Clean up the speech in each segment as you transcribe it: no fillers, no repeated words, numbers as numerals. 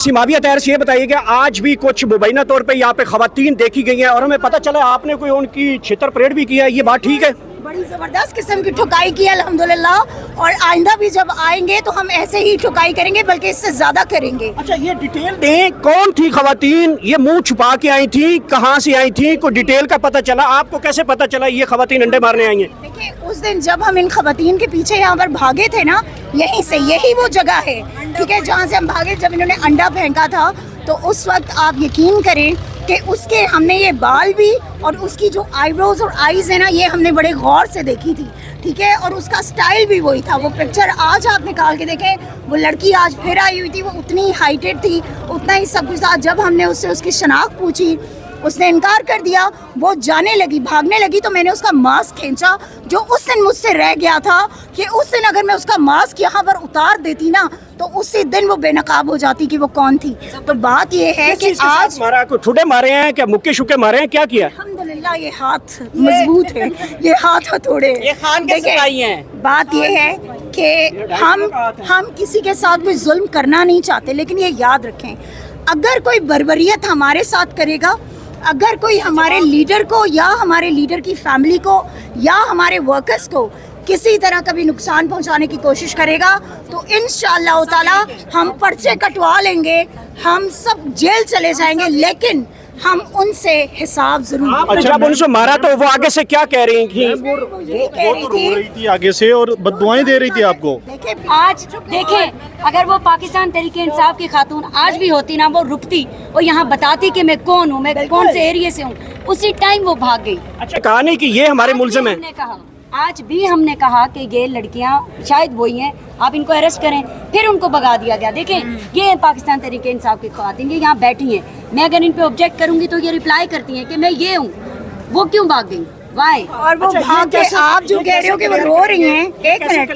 सिमाविया तैयार से ये बताइए कि आज भी कुछ मुबैना तौर पे यहाँ पे खवातीन देखी गई हैं और हमें पता चला आपने कोई उनकी छितर परेड भी किया है, ये बात ठीक है? बड़ी जबरदस्त किस्म की ठुकाई की अल्हम्दुलिल्लाह, और आइंदा भी जब आएंगे तो हम ऐसे ही ठुकाई करेंगे बल्कि इससे ज्यादा करेंगे। अच्छा, ये डिटेल दें, कौन थी खवातीन, ये मुंह छुपा के आई थी, कहाँ से आई थी, कोई डिटेल का पता चला? आपको कैसे पता चला ये खवातीन अंडे मारने आई हैं? देखिए, उस दिन जब हम इन खवातीन के पीछे यहाँ पर भागे थे ना, यहीं से, यही वो जगह है, ठीक है, जहाँ से हम भागे जब इन्होंने अंडा फेंका था। तो उस वक्त आप यकीन करें कि उसके हमने ये बाल भी और उसकी जो आईब्रोज और आईज है ना, ये हमने बड़े गौर से देखी थी, ठीक है, और उसका स्टाइल भी वही था। वो पिक्चर आज आप निकाल के देखें, वो लड़की आज फिर आई हुई थी, वो उतनी हाइटेड थी, उतना ही सब कुछ था। जब हमने उससे उसकी शनाख्त पूछी, उसने इनकार कर दिया, वो जाने लगी, भागने लगी, तो मैंने उसका मास्क खींचा जो उस दिन मुझसे रह गया था कि उस दिन अगर मैं उसका मास्क यहाँ पर उतार देती ना तो उसी दिन वो बेनकाब हो जाती कि वो कौन थी। तो बात ये है कि आज मारा को ठुडे मारे हैं, क्या मुक्के शुक्के मारे हैं, क्या किया? अल्हम्दुलिल्लाह ये हाथ मजबूत है, ये हाथ हथौड़े, ये खान के सिपाही हैं। बात ये है कि हम किसी के साथ कोई जुल्म करना नहीं चाहते, लेकिन ये याद रखें, अगर कोई बर्बरियत हमारे साथ करेगा, अगर कोई हमारे लीडर को या हमारे लीडर की फैमिली को या हमारे वर्कर्स को किसी तरह कभी नुकसान पहुंचाने की कोशिश करेगा तो इंशाअल्लाह ताला हम पर्चे कटवा लेंगे, हम सब जेल चले जाएंगे, लेकिन हम उनसे हिसाब जरूर। अच्छा, जब उनसे मारा तो वो आगे से क्या कह रही थी? वो तो रो रही थी आगे से और बददुआएं दे रही थी आपको। आज देखें, अगर वो पाकिस्तान तहरीक इंसाफ की खातून आज भी होती ना, वो रुकती, वो यहाँ बताती कि मैं कौन हूँ, मैं कौन से एरिया से हूँ, उसी टाइम वो भाग गई। अच्छा, कहा नहीं कि ये हमारे मुल्ज़िम है? हमने कहा, आज भी हमने कहा कि ये लड़कियां शायद वही हैं, आप इनको अरेस्ट करें, फिर उनको भगा दिया गया। देखें, ये पाकिस्तान तहरीक इंसाफ की ख़वातीन, ये यहाँ बैठी हैं, मैं अगर इन पे ऑब्जेक्ट करूंगी तो ये रिप्लाई करती हैं कि मैं ये हूँ, वो क्यों भाग गई, वाई? और वो अच्छा, भाग के आप जो कह रहे हो कि वो रो रही हैं, एक मिनट,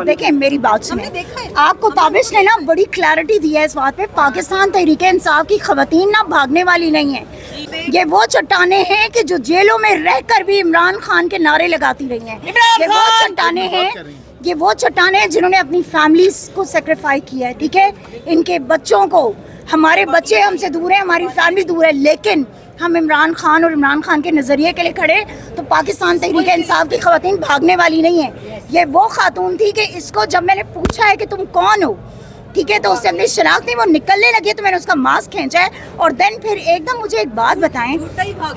देखिए मेरी बात सुनिए, आपको ताबिश ने ना बड़ी क्लैरिटी दी है इस बात पे, पाकिस्तान तहरीक इंसाफ की खवातीन ना भागने वाली नहीं है। ये वो चट्टाने हैं कि जो जेलों में रहकर भी इमरान खान के नारे लगाती रही हैं, ये वो चट्टाने हैं, ये वो चट्टाने हैं जिन्होंने अपनी फैमिलीज को सेक्रीफाई किया है, ठीक है, इनके बच्चों को, हमारे बच्चे हमसे दूर हैं, हमारी फैमिली दूर है, लेकिन हम इमरान खान और इमरान खान के नज़रिए के लिए खड़े, तो पाकिस्तान तहरीक इंसाफ की खवातीन भागने वाली नहीं है। ये वो खातून थी कि इसको जब मैंने पूछा है कि तुम कौन हो, ठीक है, तो उससे अपनी शनाख्त नहीं, वो निकलने लगी तो मैंने उसका मास्क खींचा है, और देन फिर एकदम मुझे एक बात बताएं,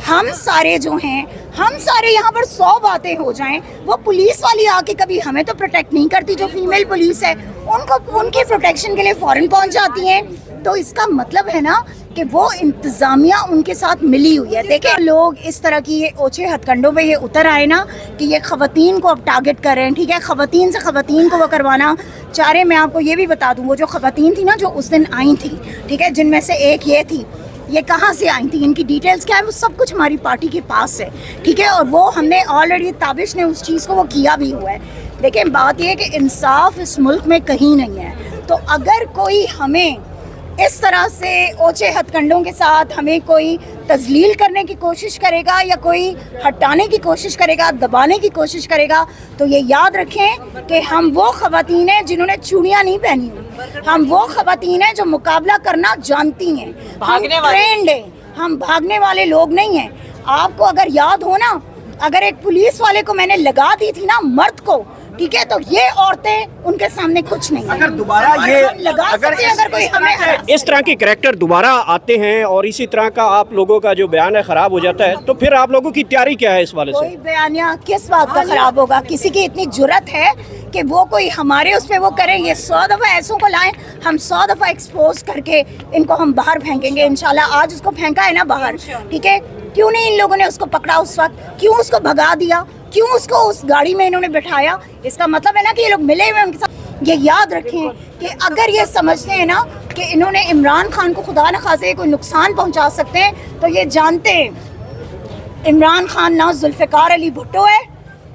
हम सारे जो हैं, हम सारे यहाँ पर 100 बातें हो जाएं, वो पुलिस वाली आके कभी हमें तो प्रोटेक्ट नहीं करती, जो फीमेल पुलिस है उनको उनकी प्रोटेक्शन के लिए फ़ौरन पहुँच जाती हैं, तो इसका मतलब है ना कि वो इंतज़ामिया उनके साथ मिली हुई है। देखिए, लोग इस तरह की ये ओछे हथकंडों पे ये उतर आए ना कि ये खवातीन को अब टारगेट कर रहे हैं, ठीक है, खवातीन से खवातीन को वो करवाना चाह रहे हैं। मैं आपको ये भी बता दूँ, वो जो खवातीन थी ना जो उस दिन आई थी, ठीक है, जिनमें से एक ये थी, ये कहाँ से आई थी, इनकी डिटेल्स क्या है, वो सब कुछ हमारी पार्टी के पास है, ठीक है, और वो हमने ऑलरेडी ताबिश ने उस चीज़ को वो किया भी हुआ है। लेकिन बात ये है कि इंसाफ इस मुल्क में कहीं नहीं है, तो अगर कोई हमें इस तरह से ओछे हथकंडों के साथ हमें कोई तजलील करने की कोशिश करेगा या कोई हटाने की कोशिश करेगा, दबाने की कोशिश करेगा, तो ये याद रखें कि हम वो खवातीन हैं जिन्होंने चूड़ियाँ नहीं पहनी हुई, हम वो खवातीन हैं जो मुकाबला करना जानती हैं, हम ट्रेंड हैं, हम भागने वाले लोग नहीं हैं। आपको अगर याद हो ना, अगर एक पुलिस वाले को मैंने लगा दी थी ना, मर्द को, ठीक है, तो ये औरतें उनके सामने कुछ नहीं है। अगर दोबारा ये अगर कोई हमें इस तरह के करैक्टर दोबारा आते हैं और इसी तरह का आप लोगों का जो बयान है खराब हो जाता है, तो फिर आप लोगों की तैयारी क्या है इस वाले से? कोई बयानिया किस बात का खराब होगा? किसी की इतनी जुर्रत है कि वो कोई हमारे उस पे वो करें, ये 100 दफ़ा ऐसों को लाएं, हम 100 दफ़ा एक्सपोज करके इनको हम बाहर फेंकेंगे इंशाल्लाह। आज उसको फेंका है ना बाहर, ठीक है, क्यों नहीं इन लोगों ने उसको पकड़ा उस वक्त, क्यों उसको भगा दिया, क्यों उसको उस गाड़ी में इन्होंने बिठाया? इसका मतलब है ना कि ये लोग मिले हुए उनके साथ। ये याद रखें कि अगर ये समझते हैं ना कि इन्होंने इमरान खान को खुदा न खासे कोई नुकसान पहुंचा सकते हैं, तो ये जानते हैं इमरान खान ना जुल्फ़िकार अली भुट्टो है,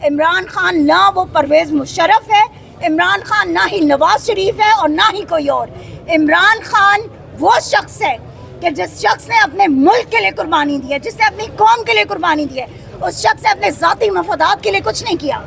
इमरान खान ना वो परवेज़ मुशर्रफ है, इमरान खान ना ही नवाज शरीफ है और ना ही कोई और। इमरान खान वो शख्स है कि जिस शख्स ने अपने मुल्क के लिए कुर्बानी दी है, जिसने अपनी कौम के लिए कुर्बानी दी है, उस शख्स ने अपने ज़ाती मफादात के लिए कुछ नहीं किया।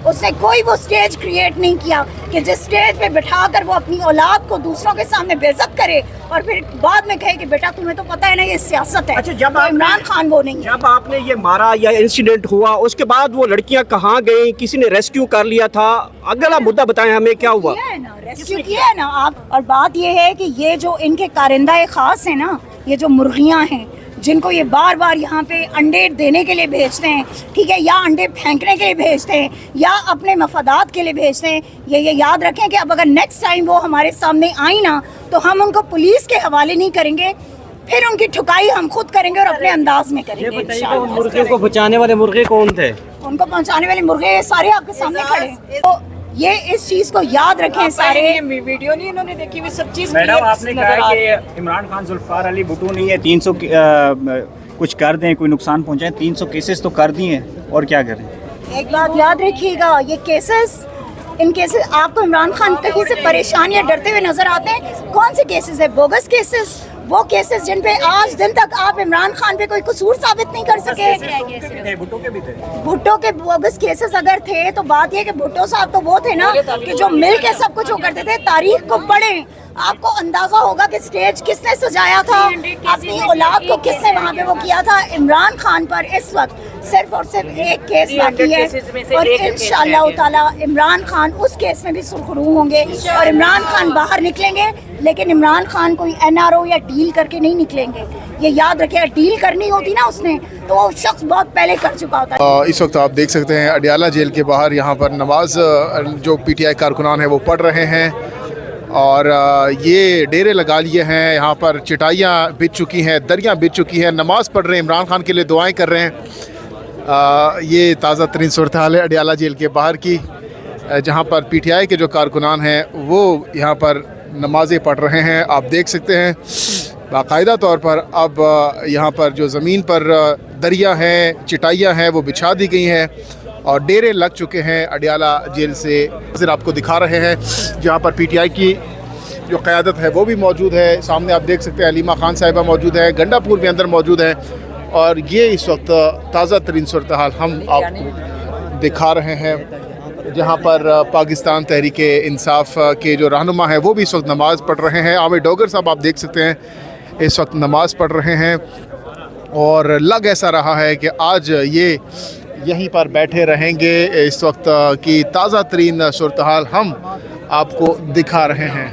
उसने कोई वो स्टेज क्रिएट नहीं किया कि जिस स्टेज पे बिठा कर वो अपनी औलाद को दूसरों के सामने बेइज्जत करे और फिर बाद में कहे कि बेटा तुम्हें तो पता है ना ये सियासत है। अच्छा, जब तो इमरान खान वो नहीं है। जब आपने ये मारा या इंसिडेंट हुआ उसके बाद वो लड़कियां कहाँ गई, किसी ने रेस्क्यू कर लिया था? अगला मुद्दा बताएं हमें, क्या हुआ? किया है ना, रेस्क्यू किया है ना आप। और बात ये है कि ये जो इनके कारिंदा खास है ना, ये जो मुर्गियां हैं जिनको ये बार बार यहाँ पे अंडे देने के लिए भेजते हैं, ठीक है, या अंडे फेंकने के लिए भेजते हैं या अपने मफादात के लिए भेजते हैं, ये याद रखें कि अब अगर नेक्स्ट टाइम वो हमारे सामने आई ना तो हम उनको पुलिस के हवाले नहीं करेंगे, फिर उनकी ठुकाई हम खुद करेंगे और अपने अंदाज में करेंगे। इंशाअल्लाह। मुर्गे को बचाने वाले मुर्गे कौन थे? उनको पहुँचाने वाले मुर्गे सारे आपके सामने खड़े हैं। तो ये इस चीज को याद रखें सारे। वीडियो नहीं इन्होंने देखी हुई, सब चीज मैडम आपने कहा कि इमरान खान जुल्फार अली भुट्टो नहीं है, 300 कुछ कर दें, कोई नुकसान पहुंचाएं, 300 केसेस तो कर दिए और क्या करें? एक बात याद रखिएगा, ये केसेस, इन केसेस आपको इमरान खान कहीं से परेशान या डरते हुए नजर आते हैं? कौन से केसेस है? बोगस केसेस, वो केसेस जिन पे आज दिन तक आप इमरान खान पे कोई कसूर साबित नहीं कर सके। भुट्टो के बोगस केसेस अगर थे तो बात ये कि भुट्टो साहब तो वो थे ना कि जो मिल के सब कुछ वो करते थे। तारीख को पढ़ें, आपको अंदाजा होगा कि स्टेज किसने सजाया था, अपनी औलाद को किसने वहाँ पे वो किया था। इमरान खान पर इस वक्त सिर्फ और सिर्फ एक केस बाकी है और इंशाअल्लाह ताला इमरान खान उस केस में भी सुरखरू होंगे और इमरान खान बाहर निकलेंगे, लेकिन इमरान खान कोई NRO या डील करके नहीं निकलेंगे। ये याद रखिए, डील करनी होती ना उसने तो वो शख्स बहुत पहले कर चुका होता है। इस वक्त आप देख सकते हैं अडियाला जेल के बाहर यहाँ पर नमाज जो PTI कारकुनान है वो पढ़ रहे हैं और ये डेरे लगा लिए हैं, यहाँ पर चटाइयाँ बिछ चुकी हैं, दरियाँ बिछ चुकी हैं, नमाज़ पढ़ रहे हैं, इमरान खान के लिए दुआएं कर रहे हैं। ये ताज़ा तरीन सूरत हाल है अडियाला जेल के बाहर की, जहाँ पर PTI के जो कारकुनान हैं वो यहाँ पर नमाज़ें पढ़ रहे हैं। आप देख सकते हैं बाकायदा तौर पर अब यहाँ पर जो ज़मीन पर दरिया हैं, चटाइयाँ हैं वो बिछा दी गई हैं और डेरे लग चुके हैं। अडियाला जेल से फिर आपको दिखा रहे हैं जहाँ पर PTI की जो क़यादत है वो भी मौजूद है। सामने आप देख सकते हैं हलीमा खान साहिबा मौजूद है, गंडापुर भी अंदर मौजूद है और ये इस वक्त ताज़ा तरीन सूरत हाल हम आपको दिखा रहे हैं, जहाँ पर पाकिस्तान तहरीक इंसाफ के जो रहनुमा है वो भी इस वक्त नमाज़ पढ़ रहे हैं। आमिर डोगर साहब आप देख सकते हैं इस वक्त नमाज़ पढ़ रहे हैं और लग ऐसा रहा है कि आज ये यहीं पर बैठे रहेंगे। इस वक्त की ताज़ा तरीन सूरत हाल हम आपको दिखा रहे हैं।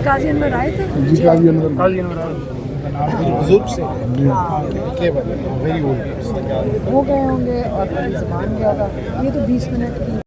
काजी अनवर आए थे हो गए होंगे और जबान गया था, ये तो 20 मिनट की